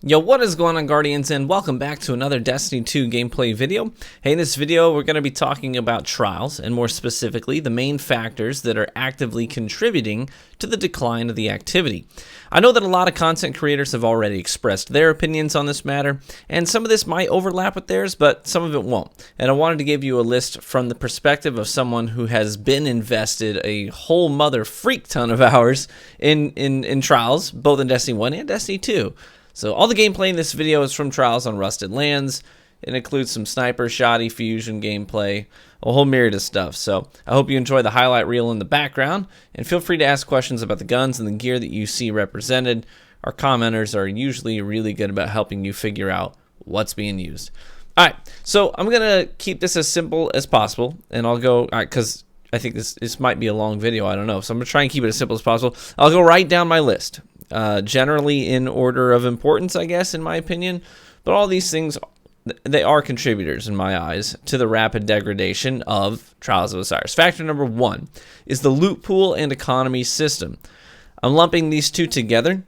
Yo, what is going on, Guardians, and welcome back to another Destiny 2 gameplay video. Hey, in this video, we're going to be talking about trials, and more specifically, the main factors that are actively contributing to the decline of the activity. I know that a lot of content creators have already expressed their opinions on this matter, and some of this might overlap with theirs, but some of it won't. And I wanted to give you a list from the perspective of someone who has been invested a whole mother freak ton of hours in trials, both in Destiny 1 and Destiny 2. So all the gameplay in this video is from Trials on Rusted Lands. It includes some sniper, shoddy, fusion gameplay, a whole myriad of stuff. So I hope you enjoy the highlight reel in the background, and feel free to ask questions about the guns and the gear that you see represented. Our commenters are usually really good about helping you figure out what's being used. All right, so I'm going to keep this as simple as possible, and I'll go, because I think this might be a long video, I don't know. So I'm going to try and keep it as simple as possible. I'll go right down my list. Generally in order of importance, I guess, in my opinion. But all these things, they are contributors, in my eyes, to the rapid degradation of Trials of Osiris. Factor number 1 is the loot pool and economy system. I'm lumping these two together.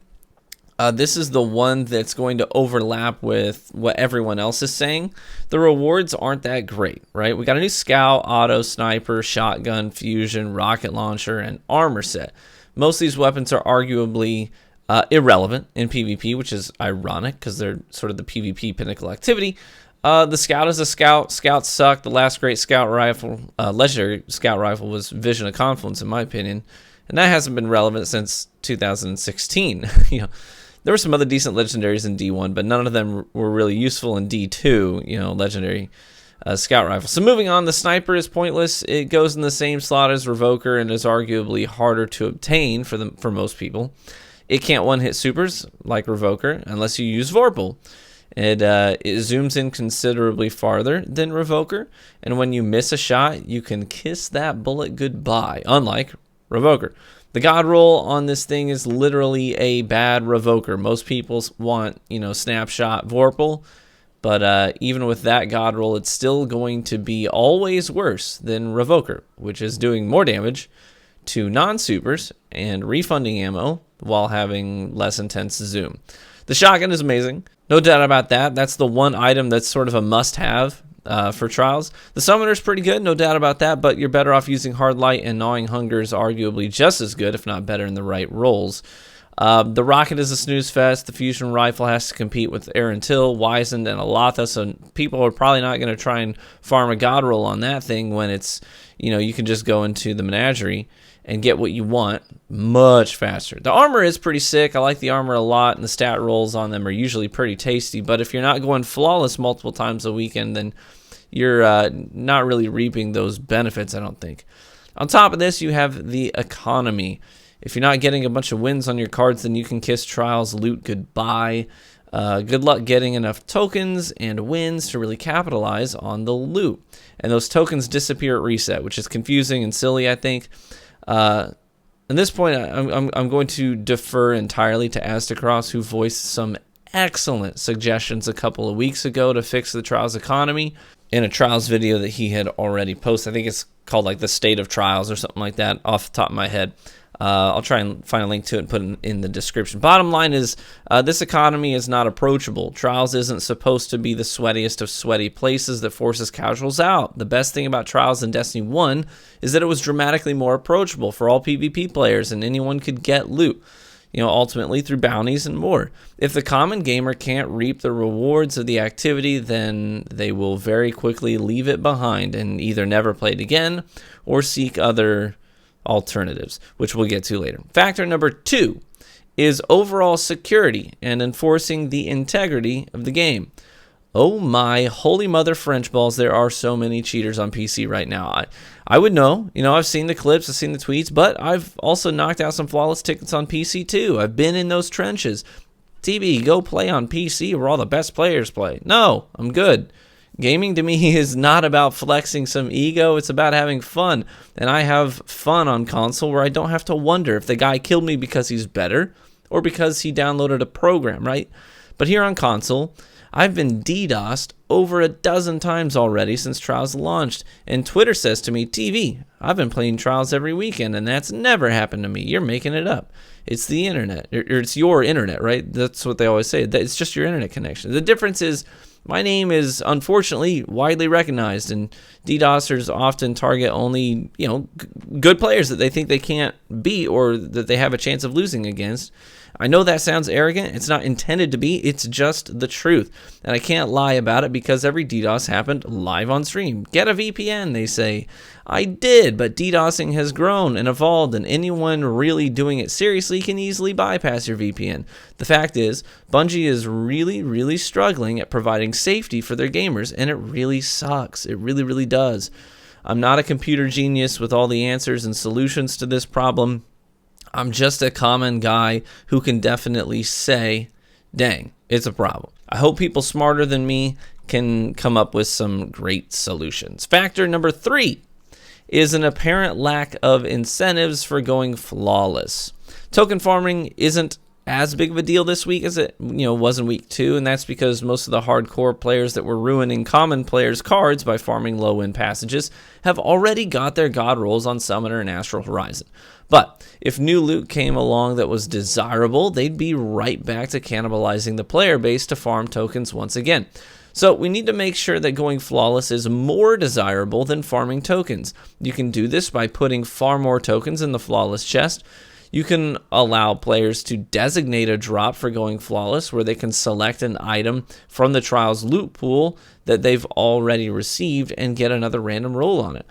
This is the one that's going to overlap with what everyone else is saying. The rewards aren't that great, right? We got a new scout, auto, sniper, shotgun, fusion, rocket launcher, and armor set. Most of these weapons are arguably irrelevant in PvP, which is ironic because they're sort of the PvP pinnacle activity. The scout is a scout. Scouts suck. The last great scout rifle, legendary scout rifle, was Vision of Confluence, in my opinion, and that hasn't been relevant since 2016. There were some other decent legendaries in D1, but none of them were really useful in D2. Legendary scout rifle. So moving on, the sniper is pointless. It goes in the same slot as Revoker and is arguably harder to obtain for most people. It can't one-hit supers like Revoker unless you use Vorpal. It zooms in considerably farther than Revoker, and when you miss a shot, you can kiss that bullet goodbye, unlike Revoker. The god roll on this thing is literally a bad Revoker. Most people want, snapshot Vorpal, but even with that god roll, it's still going to be always worse than Revoker, which is doing more damage to non-supers and refunding ammo while having less intense zoom. The shotgun is amazing. No doubt about that. That's the one item that's sort of a must-have for Trials. The summoner is pretty good, no doubt about that, but you're better off using Hard Light, and Gnawing Hunger is arguably just as good, if not better, in the right roles. The rocket is a snooze fest. The fusion rifle has to compete with Erentil, Wizened, and Alatha, so people are probably not going to try and farm a god roll on that thing when it's, you can just go into the menagerie and get what you want much faster. The armor is pretty sick. I like the armor a lot, and the stat rolls on them are usually pretty tasty, but if you're not going flawless multiple times a weekend, then you're not really reaping those benefits, I don't think. On top of this, you have the economy. If you're not getting a bunch of wins on your cards, then you can kiss Trials loot goodbye. Good luck getting enough tokens and wins to really capitalize on the loot. And those tokens disappear at reset, which is confusing and silly, I think. At this point, I'm going to defer entirely to Aztecross, who voiced some excellent suggestions a couple of weeks ago to fix the Trials economy in a Trials video that he had already posted. I think it's called like the State of Trials or something like that off the top of my head. I'll try and find a link to it and put it in the description. Bottom line is, this economy is not approachable. Trials isn't supposed to be the sweatiest of sweaty places that forces casuals out. The best thing about Trials in Destiny 1 is that it was dramatically more approachable for all PvP players, and anyone could get loot, ultimately through bounties and more. If the common gamer can't reap the rewards of the activity, then they will very quickly leave it behind and either never play it again or seek other alternatives, which we'll get to later. Factor number 2 is overall security and enforcing the integrity of the game. Oh my holy mother French balls, there are so many cheaters on PC right now. I would know, I've seen the clips, I've seen the tweets, but I've also knocked out some flawless tickets on PC too. I've been in those trenches. TB, go play on PC where all the best players play. No, I'm good. Gaming to me is not about flexing some ego, it's about having fun. And I have fun on console where I don't have to wonder if the guy killed me because he's better or because he downloaded a program, right? But here on console, I've been DDoSed over a dozen times already since Trials launched, and Twitter says to me, TV, I've been playing Trials every weekend, and that's never happened to me. You're making it up. It's the internet, or it's your internet, right? That's what they always say. It's just your internet connection. The difference is my name is unfortunately widely recognized, and DDoSers often target only, good players that they think they can't beat or that they have a chance of losing against. I know that sounds arrogant. It's not intended to be. It's just the truth. And I can't lie about it because every DDoS happened live on stream. Get a VPN, they say. I did, but DDoSing has grown and evolved, and anyone really doing it seriously can easily bypass your VPN. The fact is, Bungie is really, really struggling at providing safety for their gamers, and it really sucks. It really, really does. I'm not a computer genius with all the answers and solutions to this problem. I'm just a common guy who can definitely say, dang, it's a problem. I hope people smarter than me can come up with some great solutions. Factor number 3 is an apparent lack of incentives for going flawless. Token farming isn't as big of a deal this week as it was in week 2, and that's because most of the hardcore players that were ruining common players' cards by farming low-end passages have already got their god rolls on Summoner and Astral Horizon. But if new loot came along that was desirable, they'd be right back to cannibalizing the player base to farm tokens once again. So we need to make sure that going flawless is more desirable than farming tokens. You can do this by putting far more tokens in the flawless chest. You can allow players to designate a drop for going flawless where they can select an item from the Trials loot pool that they've already received and get another random roll on it.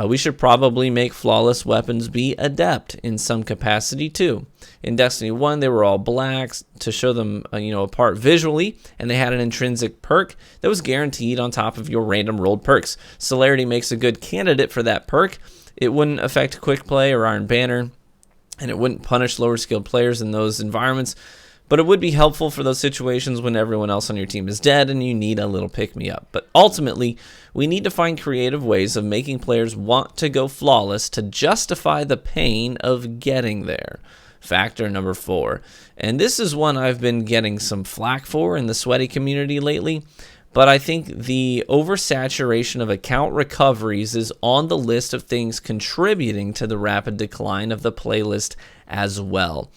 We should probably make flawless weapons be adept in some capacity too. In Destiny 1, they were all black to show them apart visually, and they had an intrinsic perk that was guaranteed on top of your random rolled perks. Celerity makes a good candidate for that perk. It wouldn't affect Quick Play or Iron Banner, and it wouldn't punish lower skilled players in those environments, but it would be helpful for those situations when everyone else on your team is dead and you need a little pick-me-up. But ultimately, we need to find creative ways of making players want to go flawless to justify the pain of getting there. Factor number 4. And this is one I've been getting some flack for in the sweaty community lately, but I think the oversaturation of account recoveries is on the list of things contributing to the rapid decline of the playlist as well.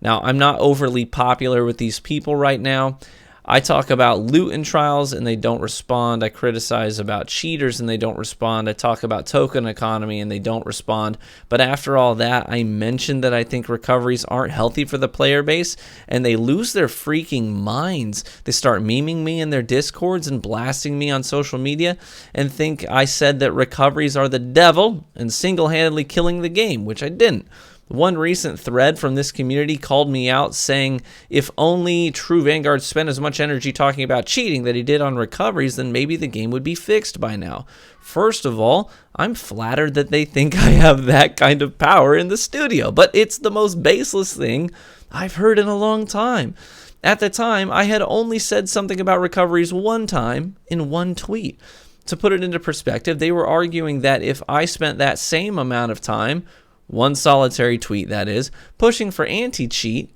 Now, I'm not overly popular with these people right now. I talk about loot in Trials and they don't respond. I criticize about cheaters and they don't respond. I talk about token economy and they don't respond. But after all that, I mentioned that I think recoveries aren't healthy for the player base and they lose their freaking minds. They start memeing me in their discords and blasting me on social media and think I said that recoveries are the devil and single-handedly killing the game, which I didn't. One recent thread from this community called me out saying if only true Vanguard spent as much energy talking about cheating that he did on recoveries, then maybe the game would be fixed by now. First of all, I'm flattered that they think I have that kind of power in the studio, but it's the most baseless thing I've heard in a long time. At the time, I had only said something about recoveries one time in one tweet. To put it into perspective, they were arguing that if I spent that same amount of time, one solitary tweet that is, pushing for anti-cheat,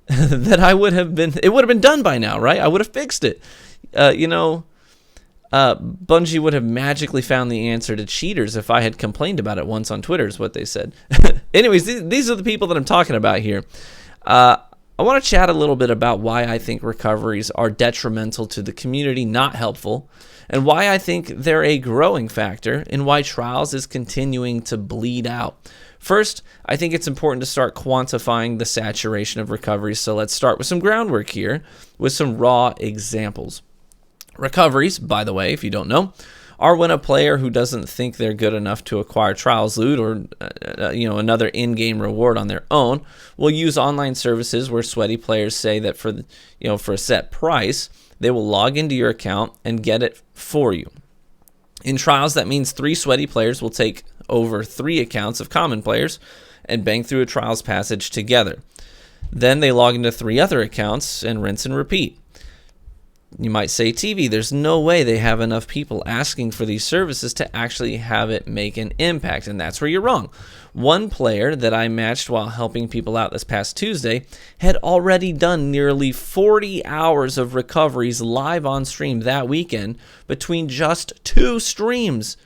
that it would have been done by now, right? I would have fixed it. Bungie would have magically found the answer to cheaters if I had complained about it once on Twitter, is what they said. Anyways, these are the people that I'm talking about here. I want to chat a little bit about why I think recoveries are detrimental to the community, not helpful, and why I think they're a growing factor, and why Trials is continuing to bleed out. First, I think it's important to start quantifying the saturation of recoveries, so let's start with some groundwork here with some raw examples. Recoveries, by the way, if you don't know, are when a player who doesn't think they're good enough to acquire Trials loot or another in-game reward on their own will use online services where sweaty players say that for a set price, they will log into your account and get it for you. In Trials, that means 3 sweaty players will take over 3 accounts of common players and bang through a Trials passage together. Then they log into 3 other accounts and rinse and repeat. You might say TV, there's no way they have enough people asking for these services to actually have it make an impact, and that's where you're wrong. One player that I matched while helping people out this past Tuesday had already done nearly 40 hours of recoveries live on stream that weekend between just 2 streams.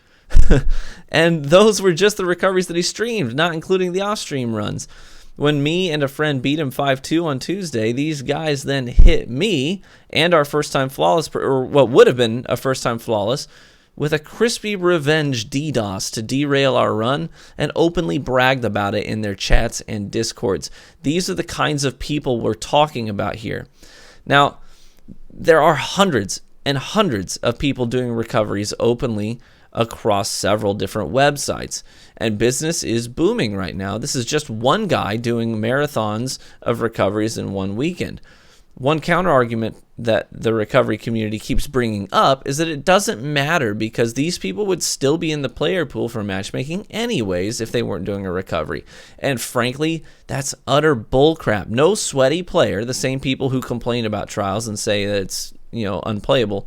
And those were just the recoveries that he streamed, not including the off-stream runs. When me and a friend beat him 5-2 on Tuesday, these guys then hit me and our first-time flawless, or what would have been a first-time flawless, with a crispy revenge DDoS to derail our run, and openly bragged about it in their chats and discords. These are the kinds of people we're talking about here. Now, there are hundreds and hundreds of people doing recoveries openly across several different websites, and business is booming right now. This is just one guy doing marathons of recoveries in one weekend. One counter argument that the recovery community keeps bringing up is that it doesn't matter because these people would still be in the player pool for matchmaking anyways if they weren't doing a recovery. And frankly, that's utter bullcrap. No sweaty player, the same people who complain about Trials and say that it's, unplayable,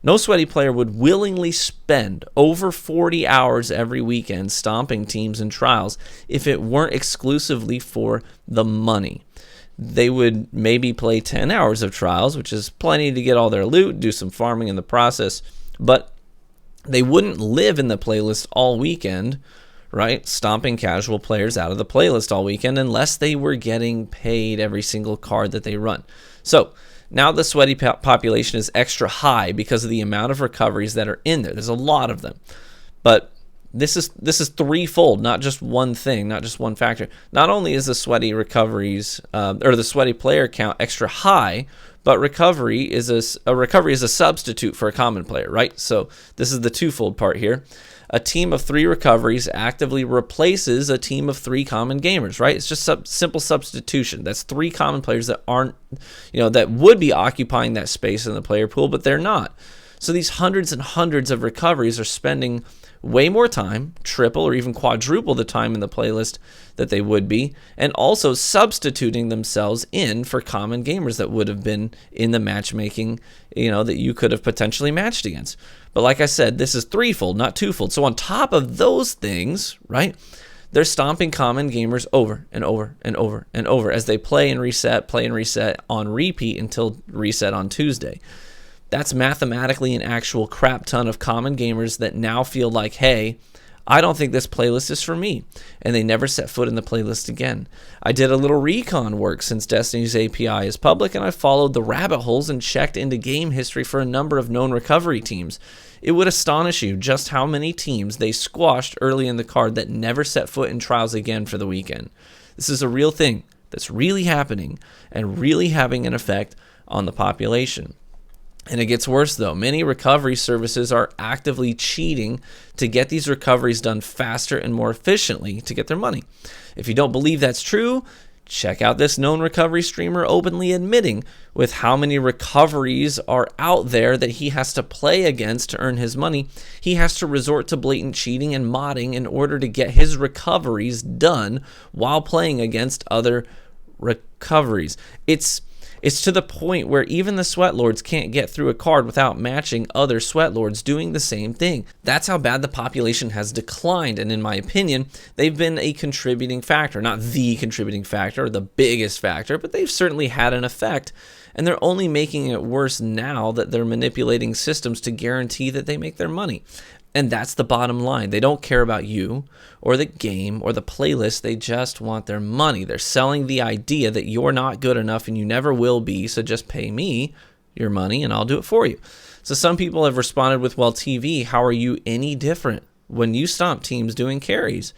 no sweaty player would willingly spend over 40 hours every weekend stomping teams in Trials if it weren't exclusively for the money. They would maybe play 10 hours of Trials, which is plenty to get all their loot, do some farming in the process, but they wouldn't live in the playlist all weekend, right? Stomping casual players out of the playlist all weekend unless they were getting paid every single card that they run. So now the sweaty population is extra high because of the amount of recoveries that are in there. There's a lot of them. But this is threefold, not just one thing, not just one factor. Not only is the sweaty recoveries or the sweaty player count extra high, but recovery is a substitute for a common player, right? So this is the twofold part here. A team of 3 recoveries actively replaces a team of 3 common gamers, right? It's just simple substitution. That's 3 common players that aren't, that would be occupying that space in the player pool, but they're not. So these hundreds and hundreds of recoveries are spending way more time, triple or even quadruple the time in the playlist that they would be, and also substituting themselves in for common gamers that would have been in the matchmaking, that you could have potentially matched against. But like I said, this is threefold, not twofold. So on top of those things, right, they're stomping common gamers over and over and over and over as they play and reset on repeat until reset on Tuesday. That's mathematically an actual crap ton of common gamers that now feel like, hey, I don't think this playlist is for me, and they never set foot in the playlist again. I did a little recon work since Destiny's API is public, and I followed the rabbit holes and checked into game history for a number of known recovery teams. It would astonish you just how many teams they squashed early in the card that never set foot in Trials again for the weekend. This is a real thing that's really happening and really having an effect on the population. And it gets worse, though. Many recovery services are actively cheating to get these recoveries done faster and more efficiently to get their money. If you don't believe that's true, check out this known recovery streamer openly admitting with how many recoveries are out there that he has to play against to earn his money. He has to resort to blatant cheating and modding in order to get his recoveries done while playing against other recoveries. It's to the point where even the sweat lords can't get through a card without matching other sweat lords doing the same thing. That's how bad the population has declined, and in my opinion, they've been a contributing factor. Not the contributing factor or the biggest factor, but they've certainly had an effect, and they're only making it worse now that they're manipulating systems to guarantee that they make their money. And that's the bottom line. They don't care about you or the game or the playlist. They just want their money. They're selling the idea that you're not good enough and you never will be, so just pay me your money and I'll do it for you. So some people have responded with, well, TV, how are you any different when you stomp teams doing carries?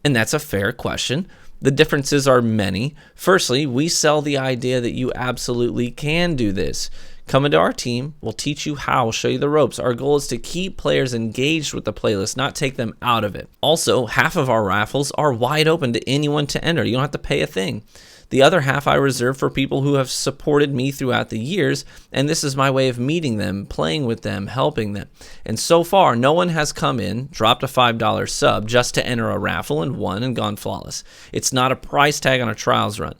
And that's a fair question. The differences are many. Firstly, we sell the idea that you absolutely can do this. Come into our team, we'll teach you how, show you the ropes. Our goal is to keep players engaged with the playlist, not take them out of it. Also, half of our raffles are wide open to anyone to enter. You don't have to pay a thing. The other half I reserve for people who have supported me throughout the years, and this is my way of meeting them, playing with them, helping them. And so far, no one has come in, dropped a $5 sub just to enter a raffle and won and gone flawless. It's not a price tag on a Trials run.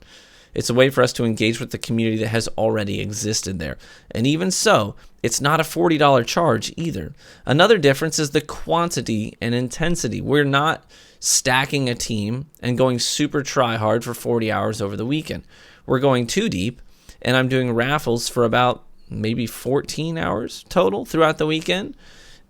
It's a way for us to engage with the community that has already existed there. And even so, it's not a $40 charge either. Another difference is the quantity and intensity. We're not stacking a team and going super try hard for 40 hours over the weekend. We're going too deep, and I'm doing raffles for about maybe 14 hours total throughout the weekend.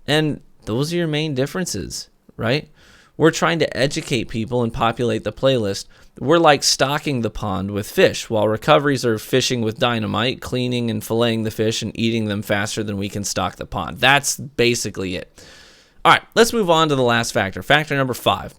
And those are your main differences, right? We're trying to educate people and populate the playlist. We're like stocking the pond with fish, while recoveries are fishing with dynamite, cleaning and filleting the fish and eating them faster than we can stock the pond. That's basically it. All right, let's move on to the last factor. Factor number 5.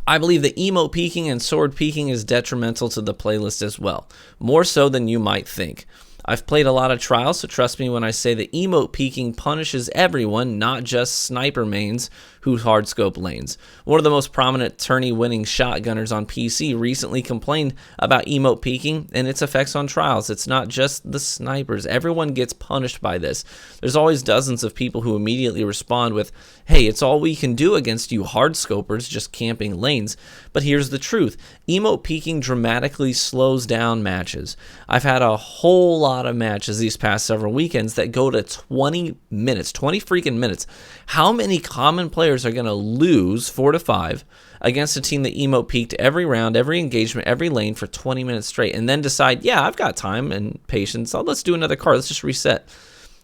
I believe that emote peeking and sword peeking is detrimental to the playlist as well, more so than you might think. I've played a lot of Trials, so trust me when I say that emote peeking punishes everyone, not just sniper mains who hardscope lanes. One of the most prominent tourney-winning shotgunners on PC recently complained about emote peeking and its effects on Trials. It's not just the snipers. Everyone gets punished by this. There's always dozens of people who immediately respond with, hey, it's all we can do against you hardscopers just camping lanes. But here's the truth. Emote peeking dramatically slows down matches. I've had a whole lot of matches these past several weekends that go to 20 minutes, 20 freaking minutes. How many common players are going to lose 4 to 5 against a team that emote peeked every round, every engagement, every lane for 20 minutes straight, and then decide, yeah, I've got time and patience, so let's do another card, let's just reset.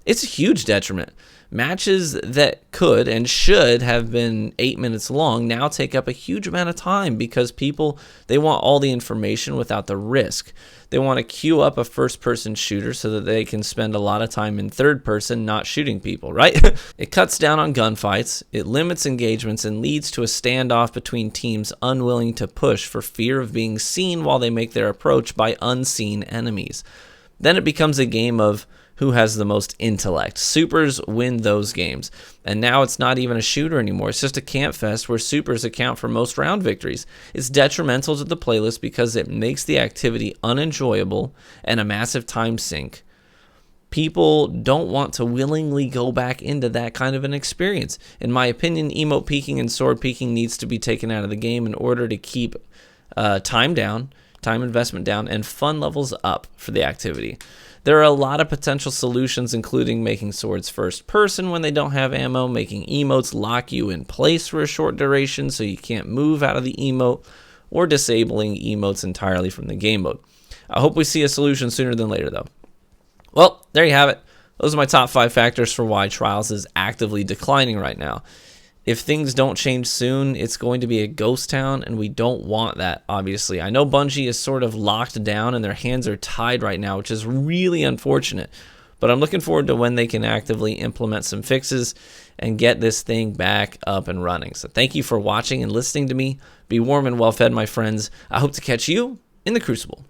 It's a huge detriment. Matches that could and should have been 8 minutes long now take up a huge amount of time because people, they want all the information without the risk. They want to queue up a first-person shooter so that they can spend a lot of time in third person not shooting people, right? It cuts down on gunfights, it limits engagements, and leads to a standoff between teams unwilling to push for fear of being seen while they make their approach by unseen enemies. Then it becomes a game of who has the most intellect. Supers win those games. And now it's not even a shooter anymore. It's just a camp fest where supers account for most round victories. It's detrimental to the playlist because it makes the activity unenjoyable and a massive time sink. People don't want to willingly go back into that kind of an experience. In my opinion, emote peeking and sword peeking needs to be taken out of the game in order to keep time down, time investment down, and fun levels up for the activity. There are a lot of potential solutions, including making swords first person when they don't have ammo, making emotes lock you in place for a short duration so you can't move out of the emote, or disabling emotes entirely from the game mode. I hope we see a solution sooner than later, though. Well, there you have it. Those are my top 5 factors for why Trials is actively declining right now. If things don't change soon, it's going to be a ghost town, and we don't want that, obviously. I know Bungie is sort of locked down, and their hands are tied right now, which is really unfortunate. But I'm looking forward to when they can actively implement some fixes and get this thing back up and running. So thank you for watching and listening to me. Be warm and well-fed, my friends. I hope to catch you in the Crucible.